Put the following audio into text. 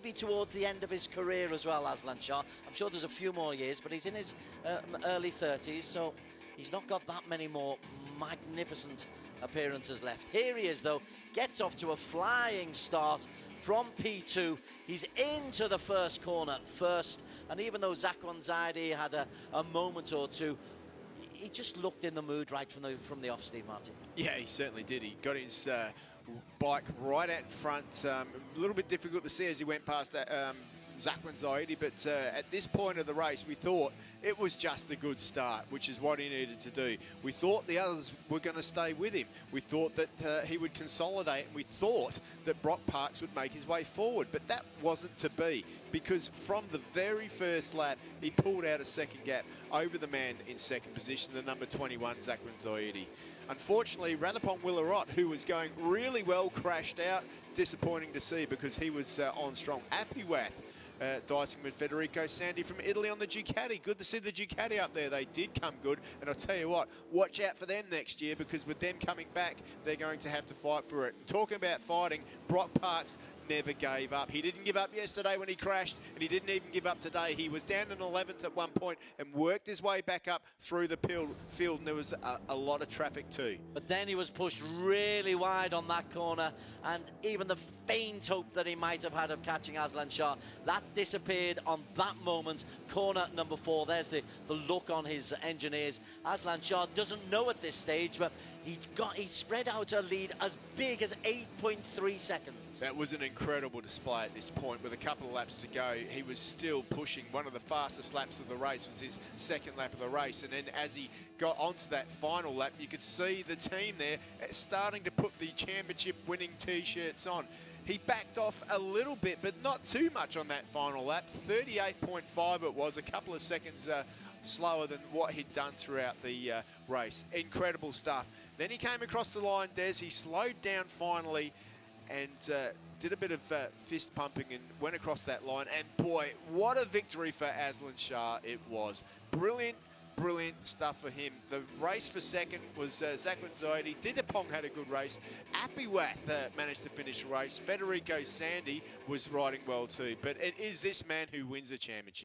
maybe towards the end of his career as well, Azlan Shah. I'm sure there's a few more years, but he's in his early 30s, so he's not got that many more magnificent appearances left. Here he is, though, gets off to a flying start from P2. He's into the first corner first, and even though Zakwan Zaidi had a moment or two, he just looked in the mood right from the off, Steve Martin. Yeah, he certainly did. He got his bike right out in front. A little bit difficult to see as he went past that Zakwan Zaidi, but at this point of the race, we thought it was just a good start, which is what he needed to do. We thought the others were going to stay with him. We thought that he would consolidate, and we thought that Brock Parks would make his way forward, but that wasn't to be, because from the very first lap, he pulled out a second gap over the man in second position, the number 21, Zakwan Zaidi. Unfortunately, Radapon Willarot, who was going really well, crashed out. Disappointing to see because he was on strong. Apiwath dicing with Federico Sandi from Italy on the Ducati. Good to see the Ducati up there. They did come good, and I'll tell you what, watch out for them next year, because with them coming back, they're going to have to fight for it. Talking about fighting, Brock Parks never gave up. He didn't give up yesterday when he crashed, and he didn't even give up today. He was down in 11th at one point and worked his way back up through the field, and there was a lot of traffic too. But then he was pushed really wide on that corner, and even the faint hope that he might have had of catching Azlan Shah, that disappeared on that moment. Corner number 4, there's the look on his engineers. Azlan Shah doesn't know at this stage, but he spread out a lead as big as 8.3 seconds. That was an incredible display at this point. With a couple of laps to go, he was still pushing. One of the fastest laps of the race was his second lap of the race, and then as he got onto that final lap, you could see the team there starting to put the championship winning t-shirts on. He backed off a little bit, but not too much on that final lap. 38.5 it was, a couple of seconds slower than what he'd done throughout the race. Incredible stuff. Then he came across the line, Des. He slowed down finally and did a bit of fist pumping and went across that line. And boy, what a victory for Azlan Shah it was. Brilliant, brilliant stuff for him. The race for second was Zakwan Zaidi. Thidapong had a good race. Apiwath managed to finish the race. Federico Sandi was riding well too. But it is this man who wins the championship.